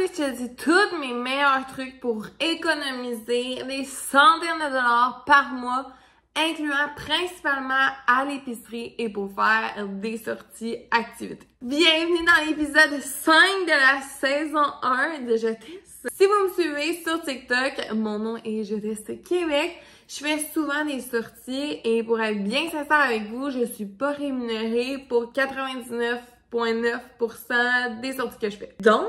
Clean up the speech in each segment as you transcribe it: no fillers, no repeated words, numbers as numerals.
je te dis tous mes meilleurs trucs pour économiser des centaines de dollars par mois, incluant principalement à l'épicerie et pour faire des sorties activités. Bienvenue dans l'épisode 5 de la saison 1 de Je Teste. Si vous me suivez sur TikTok, mon nom est Je Teste Québec. Je fais souvent des sorties et pour être bien sincère avec vous, je suis pas rémunérée pour 99,9% des sorties que je fais. Donc,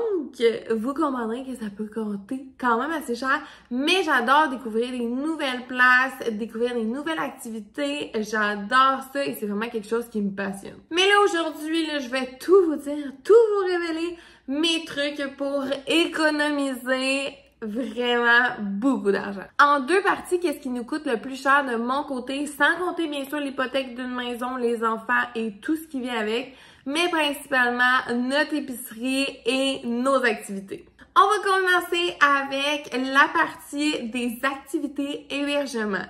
vous comprendrez que ça peut compter quand même assez cher, mais j'adore découvrir des nouvelles places, découvrir des nouvelles activités. J'adore ça et c'est vraiment quelque chose qui me passionne. Mais là, aujourd'hui, je vais tout vous dire, tout vous révéler, mes trucs pour économiser vraiment beaucoup d'argent. En deux parties, qu'est-ce qui nous coûte le plus cher de mon côté, sans compter bien sûr l'hypothèque d'une maison, les enfants et tout ce qui vient avec, mais principalement notre épicerie et nos activités. On va commencer avec la partie des activités hébergement.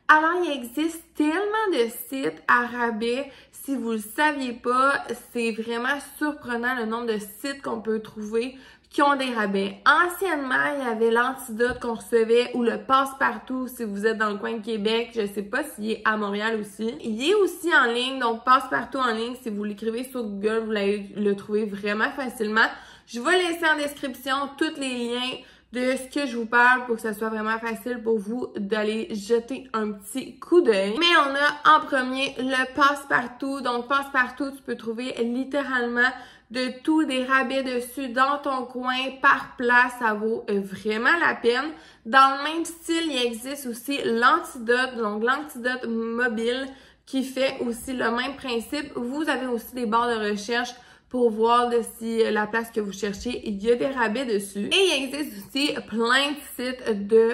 Alors, il existe tellement de sites à rabais. Si vous le saviez pas, c'est vraiment surprenant le nombre de sites qu'on peut trouver qui ont des rabais. Anciennement, il y avait l'Antidote qu'on recevait ou le Passe-Partout si vous êtes dans le coin de Québec. Je sais pas s'il est à Montréal aussi. Il est aussi en ligne, donc Passe-Partout en ligne. Si vous l'écrivez sur Google, vous allez le trouver vraiment facilement. Je vais laisser en description tous les liens de ce que je vous parle pour que ça soit vraiment facile pour vous d'aller jeter un petit coup d'œil. Mais on a en premier le Passe-Partout. Donc Passe-Partout, tu peux trouver littéralement de tout, des rabais dessus dans ton coin, par place, ça vaut vraiment la peine. Dans le même style, il existe aussi l'Antidote, donc l'Antidote mobile qui fait aussi le même principe. Vous avez aussi des barres de recherche pour voir si la place que vous cherchez, il y a des rabais dessus. Et il existe aussi plein de sites de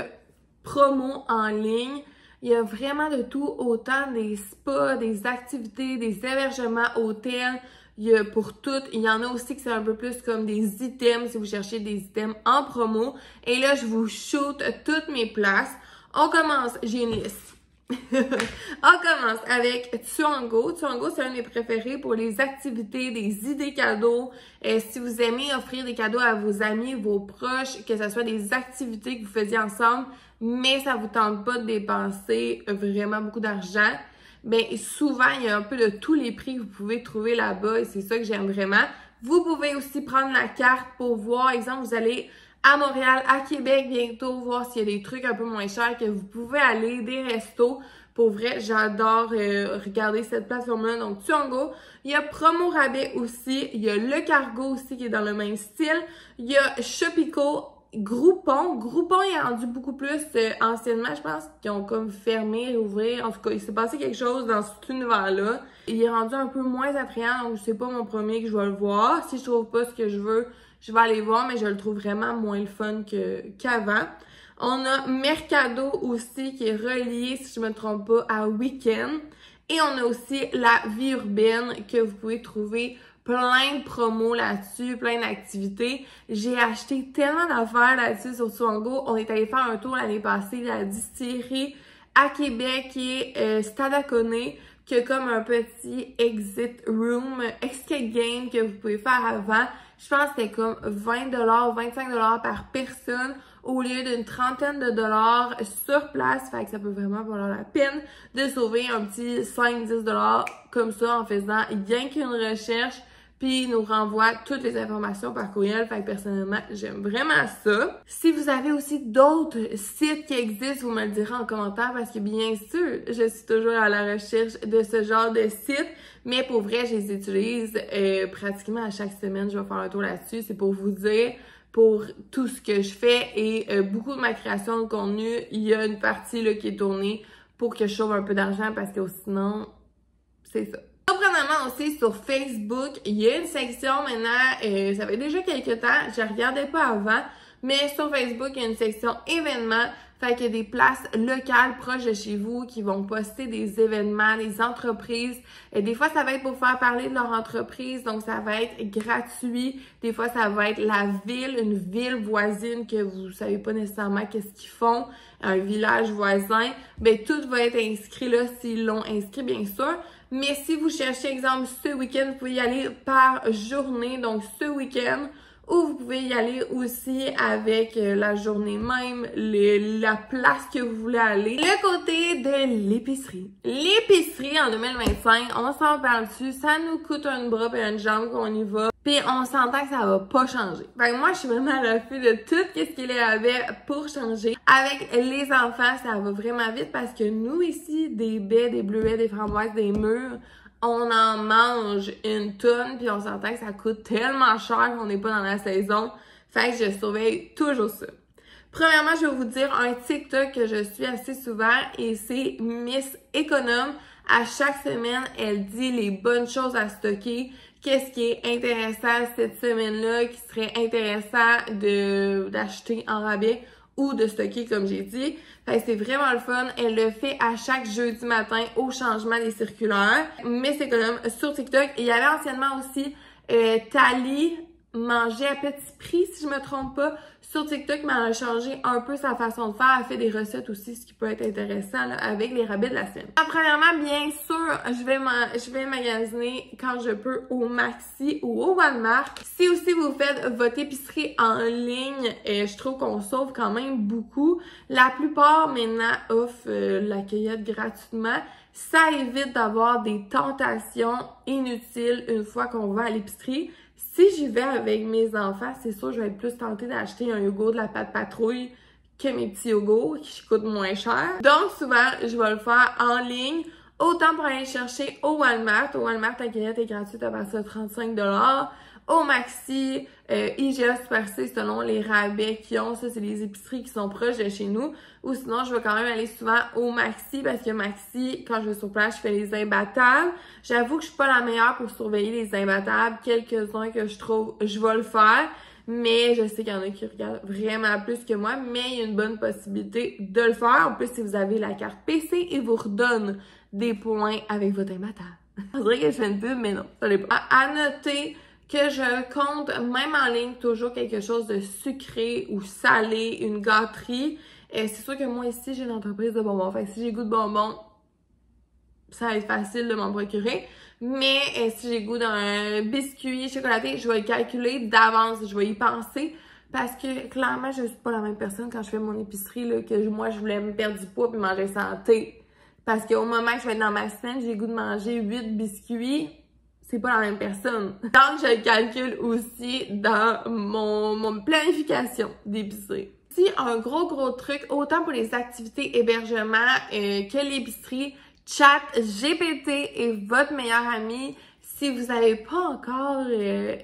promos en ligne. Il y a vraiment de tout, autant des spas, des activités, des hébergements, hôtels. Il y a pour toutes. Il y en a aussi que c'est un peu plus comme des items, si vous cherchez des items en promo. Et là, je vous shoot toutes mes places. On commence, j'ai une liste. On commence avec Tuango. Tuango, c'est un de mes préférés pour les activités, des idées cadeaux. Si vous aimez offrir des cadeaux à vos amis, vos proches, que ce soit des activités que vous faisiez ensemble, mais ça vous tente pas de dépenser vraiment beaucoup d'argent, ben souvent, il y a un peu de tous les prix que vous pouvez trouver là-bas et c'est ça que j'aime vraiment. Vous pouvez aussi prendre la carte pour voir, exemple, vous allez à Montréal, à Québec bientôt, voir s'il y a des trucs un peu moins chers que vous pouvez aller, des restos. Pour vrai, j'adore regarder cette plateforme-là. Donc, Tuango. Il y a Promo Rabais aussi. Il y a Le Cargo aussi qui est dans le même style. Il y a Shopico. Groupon. Groupon est rendu beaucoup plus anciennement, je pense, qu'ils ont comme fermé, réouvrir. En tout cas, il s'est passé quelque chose dans cet univers-là. Il est rendu un peu moins attrayant, donc c'est pas mon premier que je vais le voir. Si je trouve pas ce que je veux, je vais aller voir, mais je le trouve vraiment moins le fun qu'avant. On a Mercado aussi qui est relié, si je me trompe pas, à Weekend. Et on a aussi la vie urbaine que vous pouvez trouver plein de promos là-dessus, plein d'activités. J'ai acheté tellement d'affaires là-dessus sur Tuango. On est allé faire un tour l'année passée de la distillerie à Québec qui est Stadacone, qui a comme un petit exit room, escape game que vous pouvez faire avant. Je pense que c'était comme 20$, 25$ par personne au lieu d'une trentaine de dollars sur place. Fait que ça peut vraiment valoir la peine de sauver un petit 5-10$ comme ça en faisant rien qu'une recherche. Puis il nous renvoie toutes les informations par courriel. Fait que personnellement, j'aime vraiment ça. Si vous avez aussi d'autres sites qui existent, vous me le direz en commentaire parce que bien sûr, je suis toujours à la recherche de ce genre de sites. Mais pour vrai, je les utilise pratiquement à chaque semaine. Je vais faire un tour là-dessus. C'est pour vous dire, pour tout ce que je fais et beaucoup de ma création de contenu, il y a une partie là, qui est tournée pour que je sauve un peu d'argent parce que sinon, c'est ça. Surprenamment aussi sur Facebook, il y a une section maintenant, ça fait déjà quelques temps, je ne regardais pas avant, mais sur Facebook, il y a une section événements, fait qu'il y a des places locales proches de chez vous qui vont poster des événements, des entreprises. Des fois, ça va être pour faire parler de leur entreprise, donc ça va être gratuit. Des fois, ça va être la ville, une ville voisine que vous savez pas nécessairement qu'est-ce qu'ils font, un village voisin. Ben tout va être inscrit là, s'ils l'ont inscrit, bien sûr. Mais si vous cherchez, exemple, ce week-end, vous pouvez y aller par journée. Donc, ce week-end, ou vous pouvez y aller aussi avec la journée même, la place que vous voulez aller. Le côté de l'épicerie. L'épicerie en 2025, on s'en parle dessus, ça nous coûte un bras et une jambe qu'on y va. Puis on s'entend que ça va pas changer. Fait que moi, je suis vraiment à l'affût de tout ce qu'il y avait pour changer. Avec les enfants, ça va vraiment vite parce que nous ici, des baies, des bleuets, des framboises, des mûres, on en mange une tonne, puis on s'entend que ça coûte tellement cher qu'on n'est pas dans la saison. Fait que je surveille toujours ça. Premièrement, je vais vous dire un TikTok que je suis assez souvent et c'est Miss Économe. À chaque semaine, elle dit les bonnes choses à stocker. Qu'est-ce qui est intéressant cette semaine-là, qui serait intéressant d'acheter en rabais ou de stocker, comme j'ai dit. Fait que c'est vraiment le fun. Elle le fait à chaque jeudi matin au changement des circulaires. Mais c'est quand même sur TikTok. Et il y avait anciennement aussi Thalie Manger à petit prix, si je me trompe pas, sur TikTok, mais elle a changé un peu sa façon de faire. Elle fait des recettes aussi, ce qui peut être intéressant là, avec les rabais de la semaine. Premièrement, bien sûr, je vais magasiner quand je peux au Maxi ou au Walmart. Si aussi vous faites votre épicerie en ligne, je trouve qu'on sauve quand même beaucoup. La plupart maintenant offrent la cueillette gratuitement. Ça évite d'avoir des tentations inutiles une fois qu'on va à l'épicerie. Si j'y vais avec mes enfants, c'est sûr que je vais être plus tentée d'acheter un yogourt de la pâte patrouille que mes petits yogourts qui coûtent moins cher. Donc souvent, je vais le faire en ligne, autant pour aller le chercher au Walmart. Au Walmart, la cueillette est gratuite à partir de 35 $. Au Maxi, IGA Super C selon les rabais qu'ils ont. Ça, c'est les épiceries qui sont proches de chez nous. Ou sinon, je vais quand même aller souvent au Maxi parce que Maxi, quand je vais sur place, je fais les imbattables. J'avoue que je suis pas la meilleure pour surveiller les imbattables. Quelques-uns que je trouve, je vais le faire. Mais je sais qu'il y en a qui regardent vraiment plus que moi. Mais il y a une bonne possibilité de le faire. En plus, si vous avez la carte PC, il vous redonne des points avec votre imbattable. On dirait que je fais une pub, mais non, ça l'est pas. À noter que je compte, même en ligne, toujours quelque chose de sucré ou salé, une gâterie. C'est sûr que moi, ici, j'ai une entreprise de bonbons. Fait que si j'ai goût de bonbons, ça va être facile de m'en procurer. Mais si j'ai goût d'un biscuit chocolaté, je vais le calculer d'avance. Je vais y penser. Parce que, clairement, je suis pas la même personne quand je fais mon épicerie, là, que moi, je voulais me perdre du poids puis manger santé. Parce qu'au moment que je vais être dans ma semaine, j'ai goût de manger 8 biscuits. C'est pas la même personne. Donc, je le calcule aussi dans mon planification d'épicerie. Si un gros truc, autant pour les activités hébergement que l'épicerie, ChatGPT est votre meilleur ami. Si vous n'avez pas encore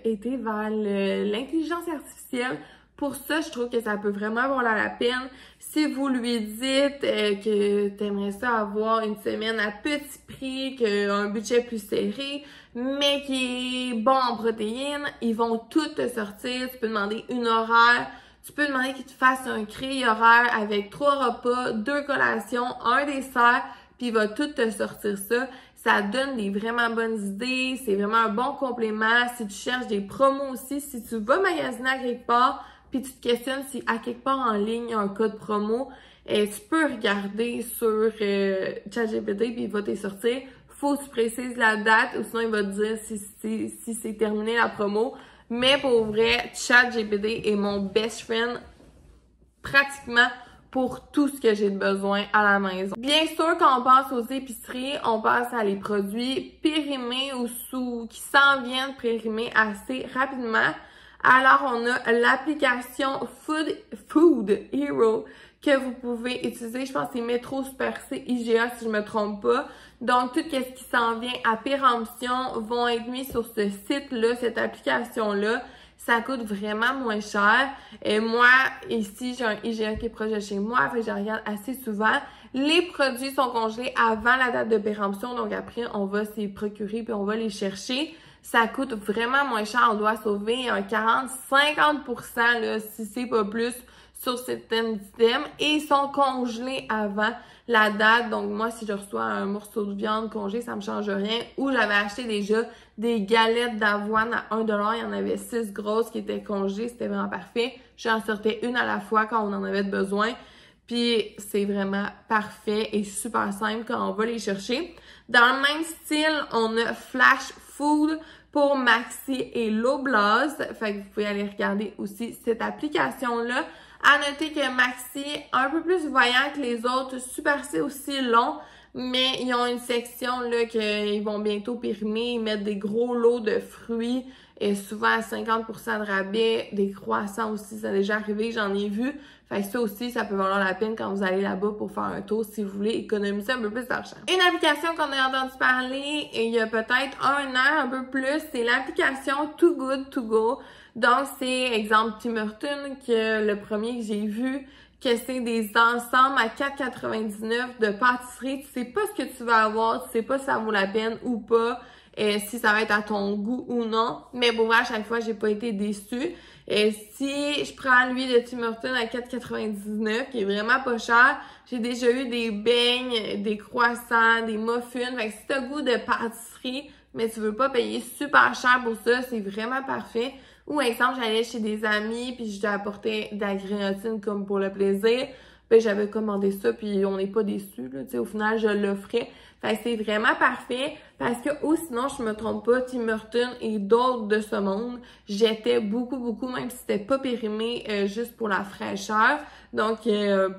été vers l'intelligence artificielle, pour ça, je trouve que ça peut vraiment valoir la peine. Si vous lui dites que tu aimerais ça avoir une semaine à petit prix, qu'un budget plus serré, mais qui est bon en protéines, ils vont tout te sortir. Tu peux demander une horaire. Tu peux demander qu'il te fasse un crédit horaire avec 3 repas, 2 collations, un dessert, puis il va tout te sortir ça. Ça donne des vraiment bonnes idées. C'est vraiment un bon complément. Si tu cherches des promos aussi, si tu vas magasiner à quelque part, puis tu te questionnes si à quelque part en ligne, il y a un code promo, tu peux regarder sur ChatGPT puis il va te sortir. Faut que tu précises la date ou sinon il va te dire si c'est terminé la promo. Mais pour vrai, ChatGPT est mon best friend pratiquement pour tout ce que j'ai de besoin à la maison. Bien sûr, quand on passe aux épiceries, on passe à les produits périmés ou qui s'en viennent périmés assez rapidement. Alors, on a l'application Food Hero que vous pouvez utiliser. Je pense que c'est Métro Super C IGA si je me trompe pas. Donc, tout ce qui s'en vient à péremption vont être mis sur ce site-là, cette application-là. Ça coûte vraiment moins cher. Et moi, ici, j'ai un IGA qui est proche de chez moi, fait que je regarde assez souvent. Les produits sont congelés avant la date de péremption, donc après, on va s'y procurer puis on va les chercher. Ça coûte vraiment moins cher. On doit sauver un 40-50% là, si c'est pas plus sur certains items. Et ils sont congelés avant la date. Donc moi, si je reçois un morceau de viande congelé, ça me change rien. Ou j'avais acheté déjà des galettes d'avoine à 1 $. Il y en avait 6 grosses qui étaient congelées. C'était vraiment parfait. J'en sortais une à la fois quand on en avait besoin. Puis c'est vraiment parfait et super simple quand on va les chercher. Dans le même style, on a Flash Food. pour Maxi et Loblaws. Fait que vous pouvez aller regarder aussi cette application-là. À noter que Maxi, un peu plus voyant que les autres, Super C aussi long, mais ils ont une section là qu'ils vont bientôt périmer, ils mettent des gros lots de fruits, et souvent à 50% de rabais, des croissants aussi, ça a déjà arrivé, j'en ai vu. Fait que ça aussi, ça peut valoir la peine quand vous allez là-bas pour faire un tour si vous voulez économiser un peu plus d'argent. Une application qu'on a entendu parler il y a peut-être un an, un peu plus, c'est l'application Too Good To Go. Donc, c'est, exemple, Tim Hortons, que le premier que j'ai vu, que c'est des ensembles à 4,99 de pâtisserie. Tu sais pas ce que tu vas avoir, tu sais pas si ça vaut la peine ou pas, si ça va être à ton goût ou non. Mais bon, à chaque fois, j'ai pas été déçue. Si je prends lui de Tim Hortons à 4,99, qui est vraiment pas cher, j'ai déjà eu des beignes, des croissants, des muffins. Fait que si t'as goût de pâtisserie, mais tu veux pas payer super cher pour ça, c'est vraiment parfait. Ou exemple, j'allais chez des amis, puis je lui apportais de la grelotine comme pour le plaisir. Ben, j'avais commandé ça, puis on n'est pas déçus, là. Tu sais, au final, je l'offrais. Fait que c'est vraiment parfait, parce que, ou sinon, je me trompe pas, Tim Hortons et d'autres de ce monde, j'étais beaucoup, même si c'était pas périmé, juste pour la fraîcheur. Donc,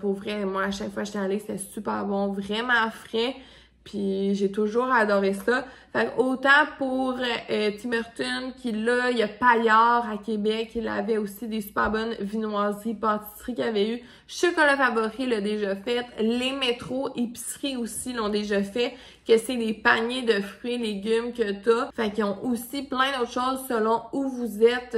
pour vrai, moi, à chaque fois que j'étais allée, c'était super bon, vraiment frais. Puis j'ai toujours adoré ça. Fait que autant pour Tim Hortons, qui là, il y a Paillard à Québec, il avait aussi des super bonnes viennoiseries, pâtisseries qu'il avait eu. Chocolat Favori l'a déjà fait. Les métros, épiceries aussi l'ont déjà fait. Que c'est des paniers de fruits et légumes que t'as. Fait qu'ils ont aussi plein d'autres choses selon où vous êtes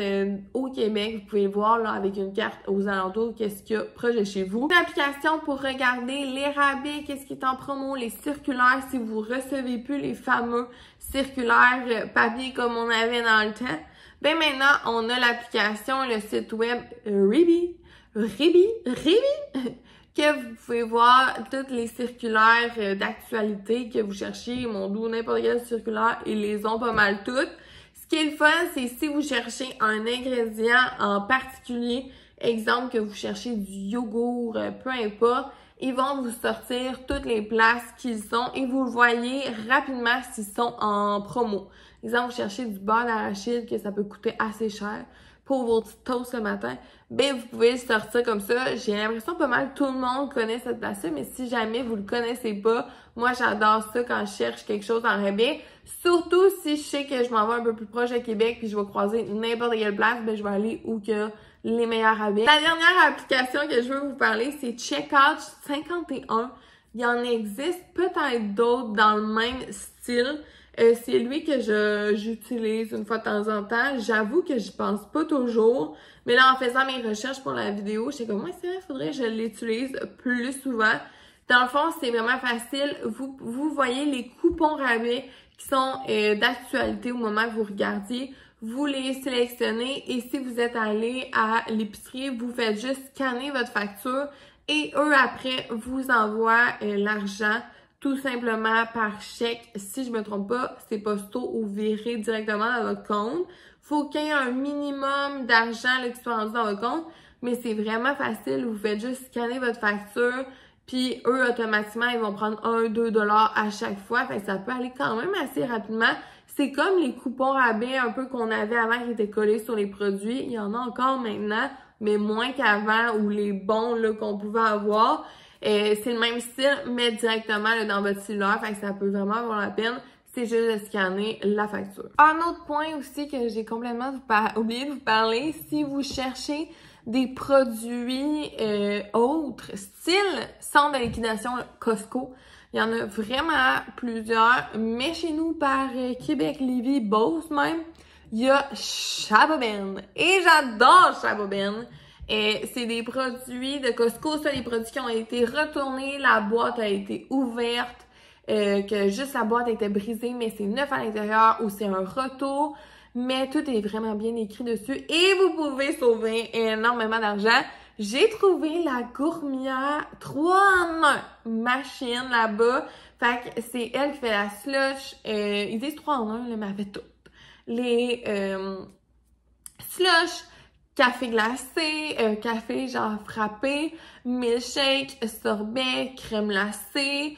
au Québec. Vous pouvez voir là avec une carte aux alentours qu'est-ce qu'il y a proche de chez vous. Une application pour regarder les rabais, qu'est-ce qui est en promo, les circulaires si vous recevez plus les fameux circulaires papier comme on avait dans le temps. Ben maintenant, on a l'application, le site web Ribi, que vous pouvez voir toutes les circulaires d'actualité que vous cherchez, mon doux, n'importe quel circulaire, ils les ont pas mal toutes. Ce qui est le fun, c'est si vous cherchez un ingrédient en particulier, exemple que vous cherchez du yogourt, peu importe, ils vont vous sortir toutes les places qu'ils sont et vous le voyez rapidement s'ils sont en promo. Exemple, vous cherchez du beurre d'arachide que ça peut coûter assez cher pour vos petites toasts le matin, ben vous pouvez le sortir comme ça. J'ai l'impression que pas mal tout le monde connaît cette place-là, mais si jamais vous le connaissez pas, moi j'adore ça quand je cherche quelque chose en rabais. Surtout si je sais que je m'en vais un peu plus proche de Québec puis je vais croiser n'importe quelle place, ben je vais aller où qu'il y a les meilleurs rabais. La dernière application que je veux vous parler, c'est Checkout 51. Il y en existe peut-être d'autres dans le même style. C'est lui que j'utilise une fois de temps en temps. J'avoue que j'y pense pas toujours. Mais là, en faisant mes recherches pour la vidéo, j'étais comme, ouais, c'est vrai, faudrait que je l'utilise plus souvent. Dans le fond, c'est vraiment facile. Vous voyez les coupons rabais qui sont d'actualité au moment que vous regardiez. Vous les sélectionnez et si vous êtes allé à l'épicerie, vous faites juste scanner votre facture et eux, après, vous envoient l'argent tout simplement par chèque. Si je me trompe pas, c'est posto ou viré directement dans votre compte. Faut qu'il y ait un minimum d'argent qui soit rendu dans votre compte, mais c'est vraiment facile. Vous faites juste scanner votre facture, puis eux, automatiquement, ils vont prendre 1-2 $ à chaque fois. Fait que ça peut aller quand même assez rapidement. C'est comme les coupons rabais un peu qu'on avait avant qui étaient collés sur les produits. Il y en a encore maintenant, mais moins qu'avant, ou les bons là qu'on pouvait avoir. C'est le même style, mais directement là, dans votre cellulaire, fait que ça peut vraiment avoir la peine. C'est juste de scanner la facture. Un autre point aussi que j'ai complètement oublié de vous parler, si vous cherchez des produits autres, style centre de liquidation Costco, il y en a vraiment plusieurs, mais chez nous, par Québec, Lévis, Beauce même, il y a Chaboben. Et j'adore Chaboben. C'est des produits de Costco, ça, des produits qui ont été retournés, la boîte a été ouverte, que juste la boîte était brisée, mais c'est neuf à l'intérieur ou c'est un retour, mais tout est vraiment bien écrit dessus et vous pouvez sauver énormément d'argent. J'ai trouvé la Gourmière 3 en 1 machine là-bas, fait que c'est elle qui fait la slush, ils disent 3 en 1, là, mais elle fait tout. Les slush, café glacé, café genre frappé, milkshake, sorbet, crème glacée,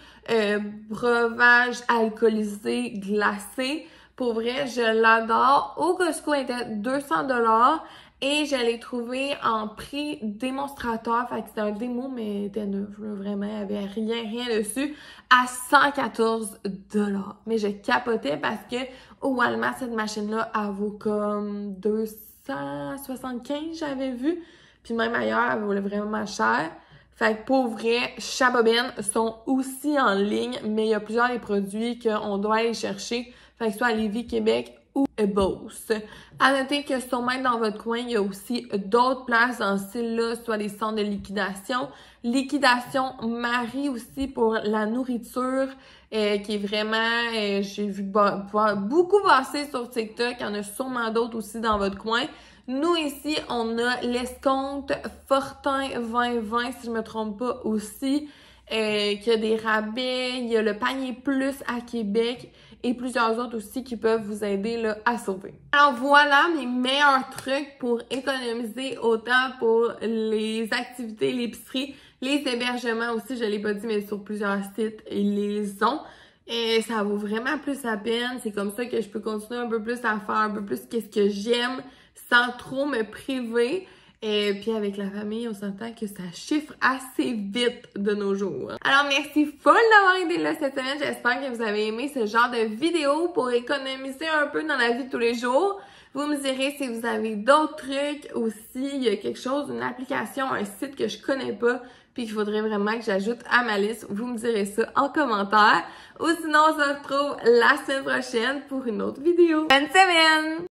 breuvage alcoolisé glacé. Pour vrai, je l'adore. Au Costco, elle était 200$. Et je l'ai trouvé en prix démonstrateur, fait que c'était un démo, mais elle était neuf, là, vraiment, il n'y avait rien dessus, à 114$. Mais je capotais parce que au Walmart, cette machine-là, elle vaut comme 275$, j'avais vu. Puis même ailleurs, elle vaut vraiment cher. Fait que pour vrai, Chabobenne sont aussi en ligne, mais il y a plusieurs des produits qu'on doit aller chercher. Fait que soit à Lévis, Québec ou Beauce. À noter que sûrement dans votre coin, il y a aussi d'autres places dans ce style-là, soit des centres de liquidation. Liquidation Marie aussi pour la nourriture, qui est vraiment, j'ai vu beaucoup passer sur TikTok. Il y en a sûrement d'autres aussi dans votre coin. Nous, ici, on a l'escompte Fortin 2020, si je me trompe pas aussi, qui a des rabais. Il y a le panier plus à Québec et plusieurs autres aussi qui peuvent vous aider là, à sauver. Alors voilà mes meilleurs trucs pour économiser autant pour les activités, l'épicerie, les hébergements aussi, je l'ai pas dit, mais sur plusieurs sites, ils les ont. Et ça vaut vraiment plus la peine. C'est comme ça que je peux continuer un peu plus à faire un peu plus qu'est-ce que j'aime sans trop me priver. Et puis avec la famille, on s'entend que ça chiffre assez vite de nos jours. Alors merci full d'avoir été là cette semaine. J'espère que vous avez aimé ce genre de vidéo pour économiser un peu dans la vie de tous les jours. Vous me direz si vous avez d'autres trucs aussi. Il y a quelque chose, une application, un site que je connais pas puis qu'il faudrait vraiment que j'ajoute à ma liste. Vous me direz ça en commentaire. Ou sinon, on se retrouve la semaine prochaine pour une autre vidéo. Bonne semaine!